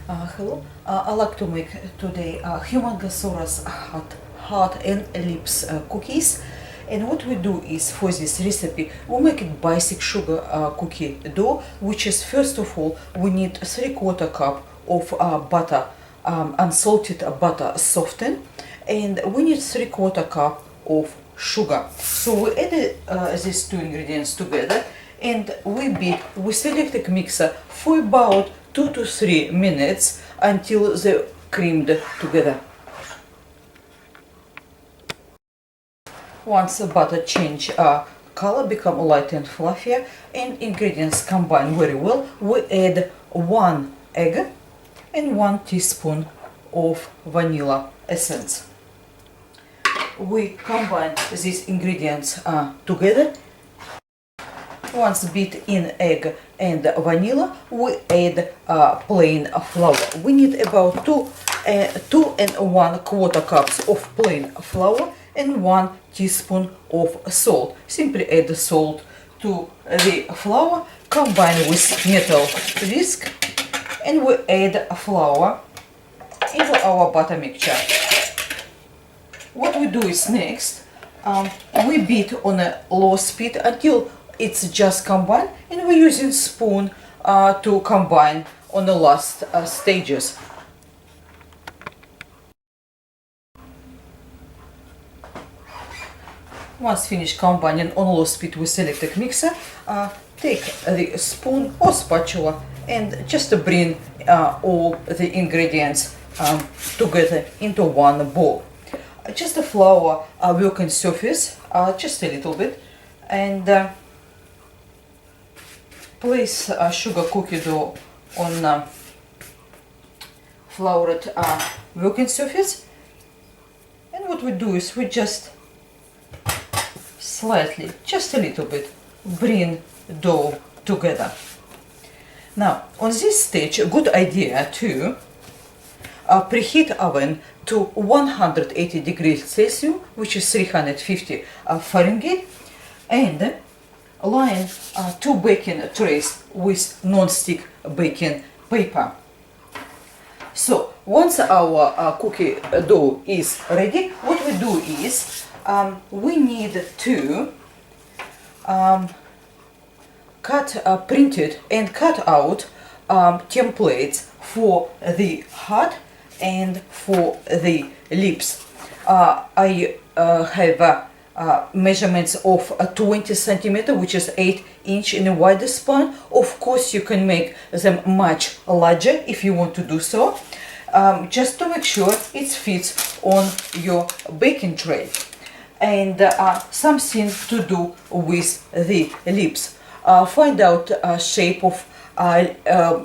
Hello. I like to make today humongous heart and lips cookies. And what we do is for this recipe, we make it basic sugar cookie dough, which is first of all we need 3/4 cup of butter, unsalted butter softened, and we need 3/4 cup of sugar. So we add these two ingredients together and we beat with electric mixer for about 2 to 3 minutes until they're creamed together. Once the butter change color, become light and fluffier, and ingredients combine very well, we add 1 egg and 1 teaspoon of vanilla essence. We combine these ingredients together. Once beat in egg and vanilla, we add plain flour. We need about 2 and 1/4 cups of plain flour and 1 teaspoon of salt. Simply add the salt to the flour, combine with metal whisk, and we add flour into our butter mixture. What we do is next, we beat on a low speed until it's just combined, and we're using spoon to combine on the last stages. Once finished combining on low speed with electric mixer, take the spoon or spatula and just bring all the ingredients together into one bowl. Just the flour working surface, just a little bit, and place sugar cookie dough on floured working surface. And what we do is we just slightly, just a little bit, bring dough together. Now, on this stage, a good idea to preheat oven to 180 degrees Celsius, which is 350 Fahrenheit, and line 2 baking trays with non-stick baking paper. So, once our cookie dough is ready, what we do is we need to printed and cut out templates for the heart and for the lips. I have measurements of 20 centimeter, which is 8 inch in the widest span. Of course, you can make them much larger if you want to do so, just to make sure it fits on your baking tray. And something to do with the lips. Find out shape of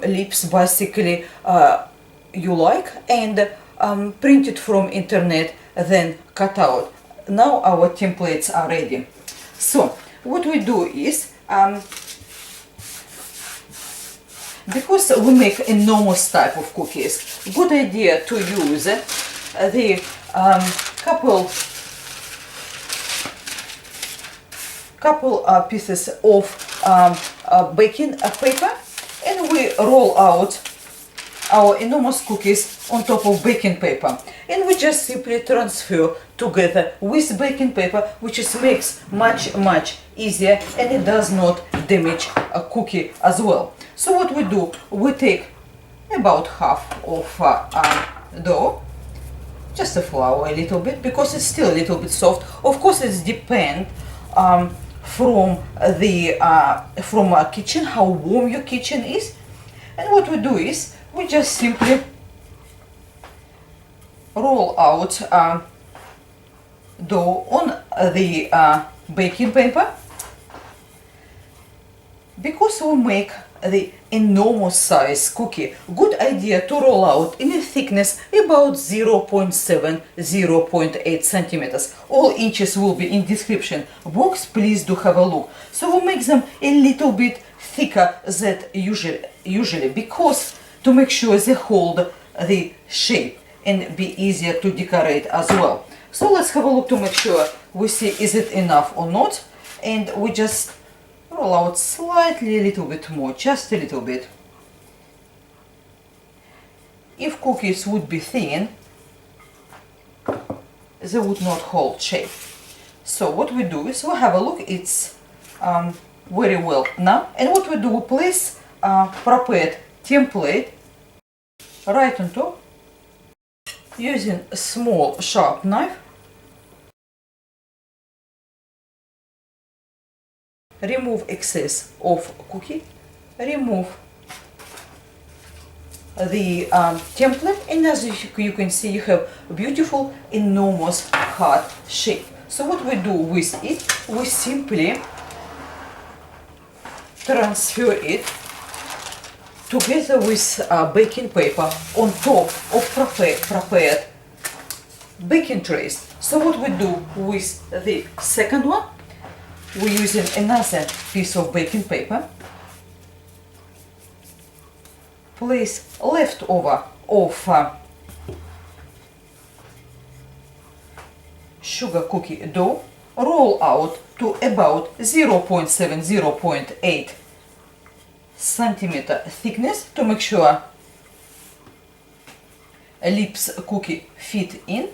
lips basically you like, and print it from internet, then cut out. Now our templates are ready. So what we do is, because we make enormous type of cookies, good idea to use the couple pieces of baking paper, and we roll out our enormous cookies on top of baking paper, and we just simply transfer together with baking paper, which makes much easier, and it does not damage a cookie as well. So what we do, we take about half of dough, just the flour a little bit, because it's still a little bit soft. Of course, it depends from a kitchen, how warm your kitchen is. And what we do is we just simply roll out dough on the baking paper. Because we make the enormous size cookie, good idea to roll out in a thickness about 0.7 0.8 centimeters. All inches will be in description box, please do have a look. So we make them a little bit thicker than usually, because to make sure they hold the shape and be easier to decorate as well. So let's have a look to make sure we see is it enough or not, and we just roll out slightly a little bit more, just a little bit. if cookies would be thin, they would not hold shape. So what we do is we have a look, it's very well now. And what we do, we place prepared template right on top using a small sharp knife. Remove excess of cookie, remove the template, and as you can see, you have beautiful, enormous heart shape. So what we do with it, we simply transfer it together with baking paper on top of prepared baking trays. So what we do with the second one, we're using another piece of baking paper, place leftover of sugar cookie dough, roll out to about 0.7, 0.8 centimeter thickness to make sure lips cookie fit in.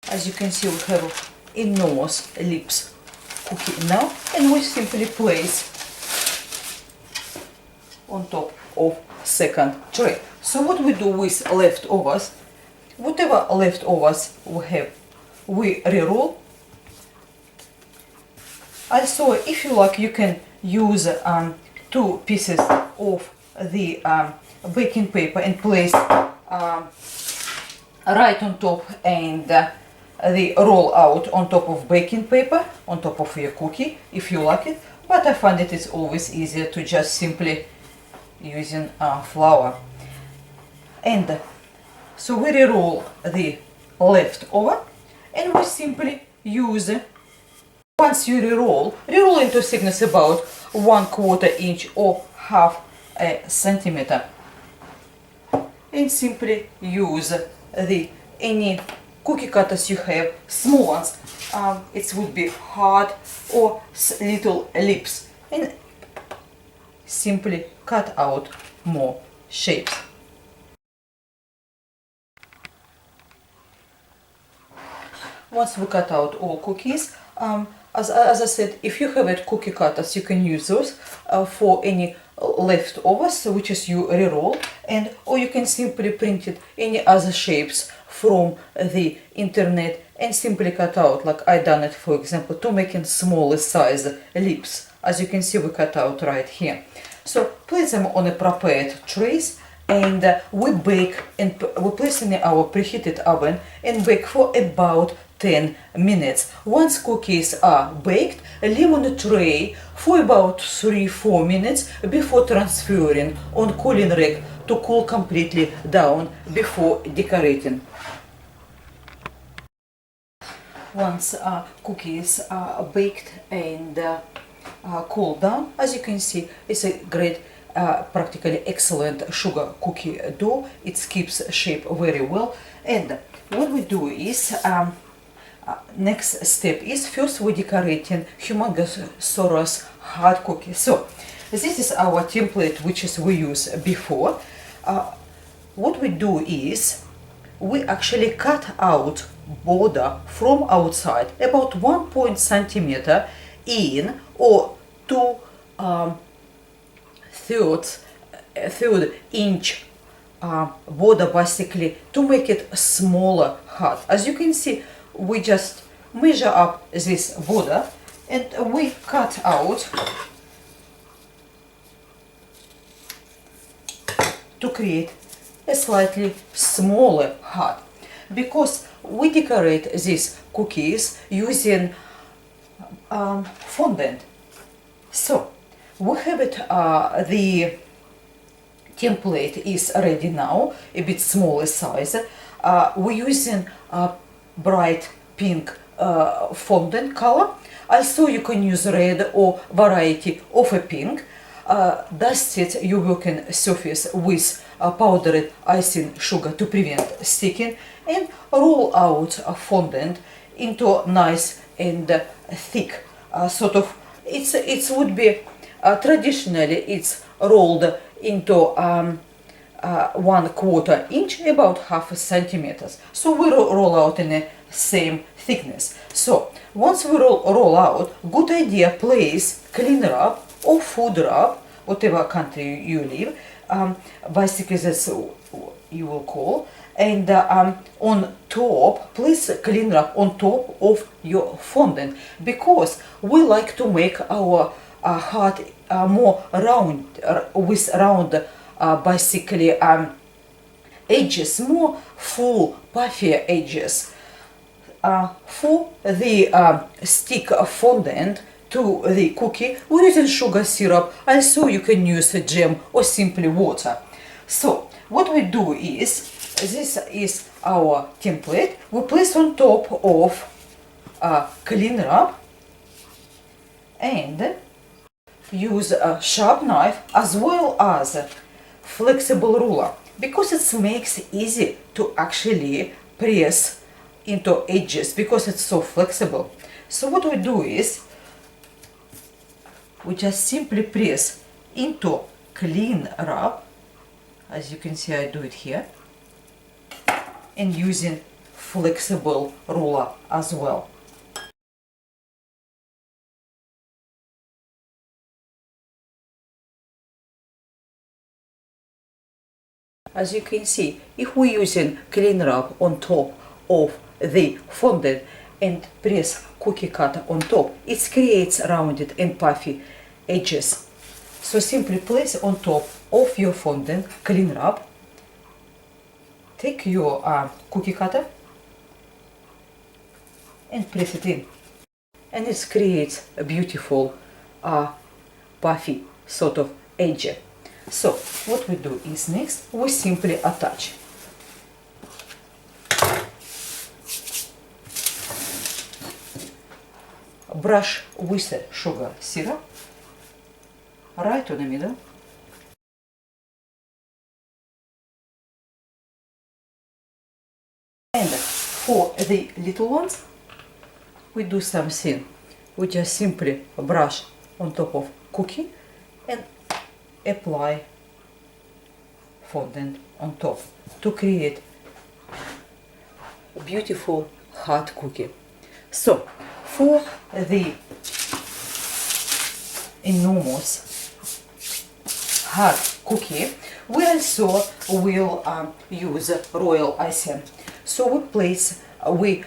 As you can see, we have enormous lips cookie now, and we simply place on top of second tray. So what we do with leftovers, whatever leftovers we have, we re-roll. Also, if you like, you can use two pieces of the baking paper and place right on top, and the roll out on top of baking paper, on top of your cookie, if you like it. But I find it is always easier to just simply using flour. And so we re-roll the leftover, and we simply use, once you re-roll into thickness about 1/4 inch or half a centimeter, and simply use the any cookie cutters you have, small ones, it would be hard or little lips, and simply cut out more shapes. Once we cut out all cookies, as I said, if you have it cookie cutters, you can use those for any leftovers, which is you re-roll, and or you can simply print it any other shapes from the internet and simply cut out, like I done it, for example, to making smaller size lips. As you can see, we cut out right here. So place them on a prepared trays, and we bake, and we place in our preheated oven and bake for about 10 minutes. Once cookies are baked, leave on a tray for about 3-4 minutes before transferring on cooling rack to cool completely down before decorating. Once cookies are baked and cooled down, as you can see, it's a great, practically excellent sugar cookie dough. It keeps shape very well. And what we do is, next step is, first we decorating humongous hard cookie. So this is our template, which is we used before. What we do is we actually cut out border from outside about 1 centimeter in, or 2/3 inch border, basically, to make it smaller heart. As you can see, we just measure up this border and we cut out to create a slightly smaller heart, because we decorate these cookies using fondant. So we have it, the template is ready now, a bit smaller size. We're using bright pink fondant color. Also you can use red or variety of a pink. Dust it your working surface with powdered icing sugar to prevent sticking, and roll out fondant into nice and thick sort of. It would be traditionally it's rolled into 1/4 inch, about half a centimeters. So we roll out in the same thickness. So once we roll out, good idea place clean wrap or food wrap, whatever country you live, basically that's you will call, and on top place clean wrap on top of your fondant, because we like to make our heart more round, with round basically edges, more full puffy edges. For the stick fondant to the cookie, we're using sugar syrup. Also you can use a jam or simply water. So what we do is, this is our template. We place on top of clean wrap and use a sharp knife as well as a flexible ruler, because it makes easy to actually press into edges because it's so flexible. So what we do is we just simply press into clean wrap, as you can see I do it here, and using flexible ruler as well. As you can see, if we're using clean wrap on top of the fondant and press cookie cutter on top, it creates rounded and puffy edges. So simply place on top of your fondant clean wrap, take your cookie cutter and press it in, and it creates a beautiful puffy sort of edge. So what we do is next we simply attach. Brush with the sugar syrup right to the middle. And for the little ones, we do something. We just simply brush on top of cookie and apply fondant on top to create a beautiful hot cookie. So for the enormous hard cookie, we also will use royal icing. So we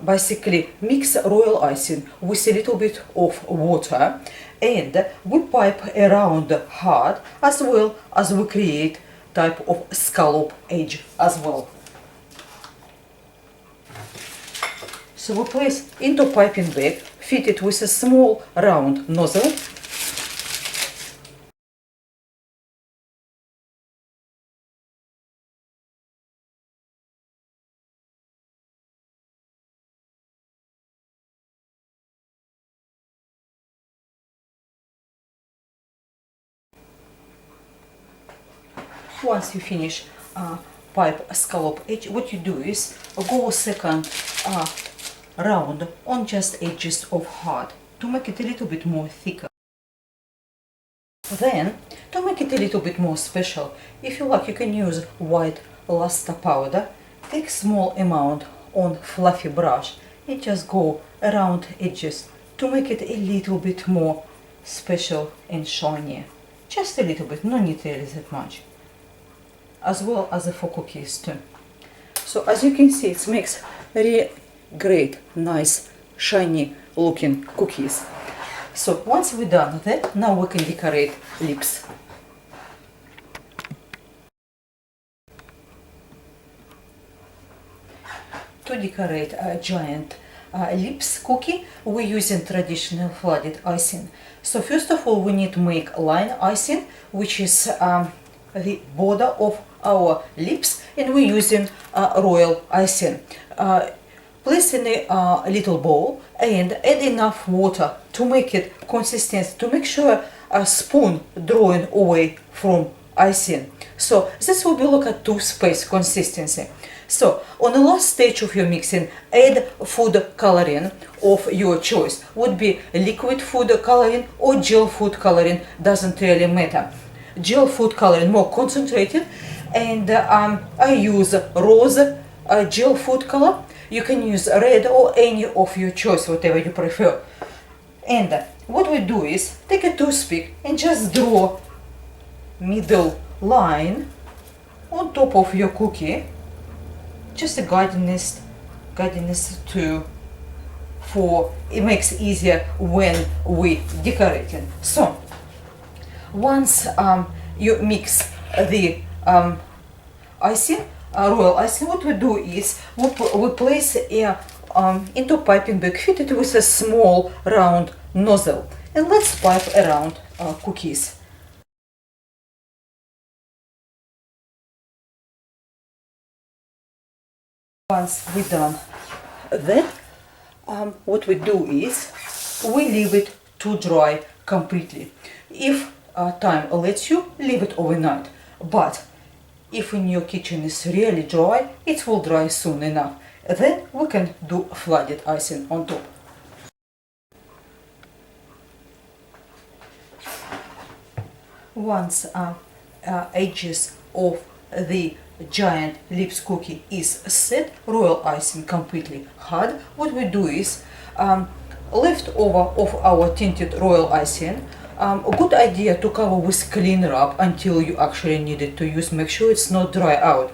basically mix royal icing with a little bit of water, and we pipe around hard, as well as we create type of scallop edge as well. So we place into piping bag, fit it with a small round nozzle. Once you finish pipe scallop edge, what you do is go second round on just edges of hard to make it a little bit more thicker. Then, to make it a little bit more special, if you like, you can use white luster powder. Take small amount on fluffy brush and just go around edges to make it a little bit more special and shiny. Just a little bit, no need really that much. As well as for cookies too. So as you can see, it makes really great, nice, shiny looking cookies. So once we're done with that, now we can decorate lips. To decorate a giant lips cookie, we're using traditional flooded icing. So first of all, we need to make line icing, which is the border of our lips, and we're using royal icing. Place in a little bowl and add enough water to make it consistent, to make sure a spoon drawing away from icing. So this will be like a toothpaste consistency. So on the last stage of your mixing, add food coloring of your choice. Would be liquid food coloring or gel food coloring, doesn't really matter. Gel food coloring more concentrated, and I use rose gel food color. You can use red or any of your choice, whatever you prefer. And what we do is take a toothpick and just draw middle line on top of your cookie. Just a guidance to for it makes easier when we decorating. So once you mix the icing, royal icing, what we do is we place into piping bag fitted with a small round nozzle, and let's pipe around cookies. Once we're done that, what we do is we leave it to dry completely. If time lets you, leave it overnight. But if in your kitchen is really dry, it will dry soon enough. Then we can do flooded icing on top. Once edges of the giant lips cookie is set, royal icing completely hard, what we do is leftover of our tinted royal icing, a good idea to cover with clean wrap until you actually need it to use. Make sure it's not dry out.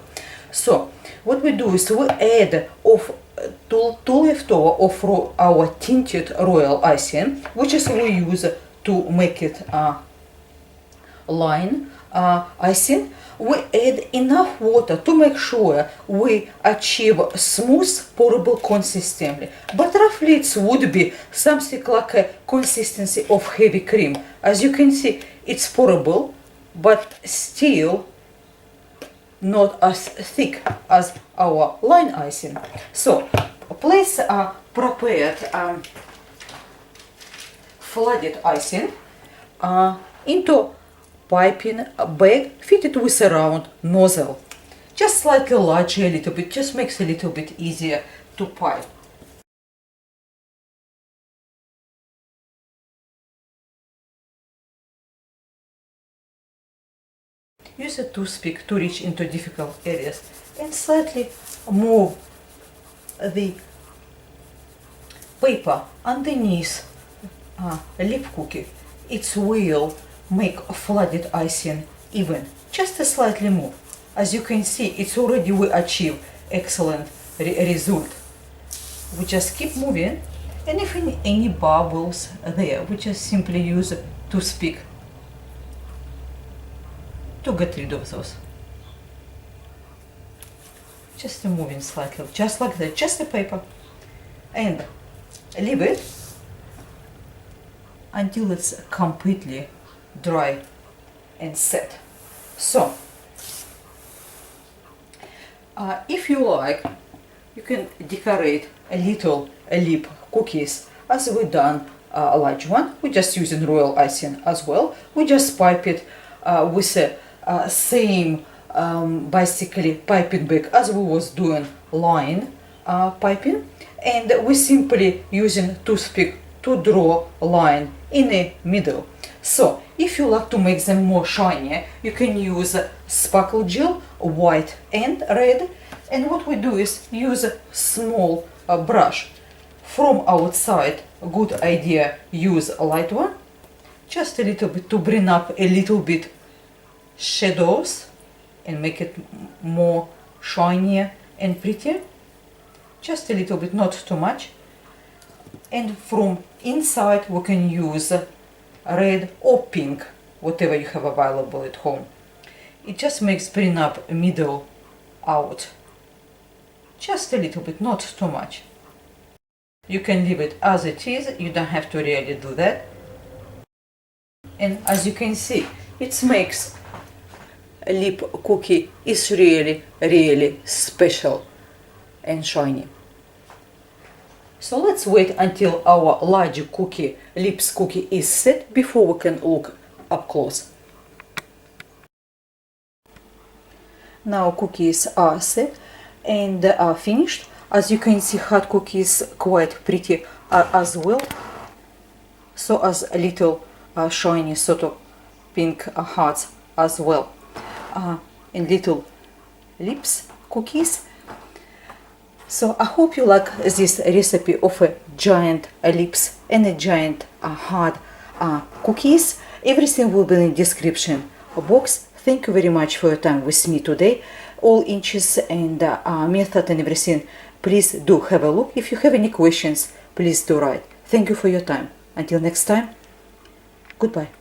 So what we do is we add of two leftover of our tinted royal icing, which is we use to make it line icing. We add enough water to make sure we achieve smooth pourable consistency, but roughly it would be something like a consistency of heavy cream. As you can see, it's pourable, but still not as thick as our line icing. So place prepared flooded icing into piping bag fitted with a round nozzle. Just slightly larger a little bit, just makes it a little bit easier to pipe. Use a toothpick to reach into difficult areas and slightly move the paper underneath a lip cookie. It will make flooded icing even. Just a slightly move. As you can see, it's already we achieve excellent result. We just keep moving, and if any bubbles there, we just simply use a toothpick to get rid of those. Just moving slightly, just like that, just the paper, and leave it until it's completely dry and set. So if you like, you can decorate a little lip cookies as we done a large one. We're just using royal icing as well. We just pipe it with the same basically piping bag as we was doing line piping, and we simply using toothpick to draw a line in the middle. So if you like to make them more shiny, you can use sparkle gel, white and red. And what we do is use a small brush. From outside, a good idea, use a light one, just a little bit to bring up a little bit shadows and make it more shinier and prettier. Just a little bit, not too much. And from inside we can use red or pink, whatever you have available at home. It just makes bring up middle out. Just a little bit, not too much. You can leave it as it is, you don't have to really do that. And as you can see, it makes a lip cookie is really special and shiny. So let's wait until our larger cookie, lips cookie, is set before we can look up close. Now cookies are set and are finished. As you can see, hot cookies quite pretty as well. So as a little shiny sort of pink hearts as well. And little lips cookies. So I hope you like this recipe of a giant lips and a giant hard cookies. Everything will be in the description box. Thank you very much for your time with me today. All inches and method and everything, please do have a look. If you have any questions, please do write. Thank you for your time. Until next time, goodbye.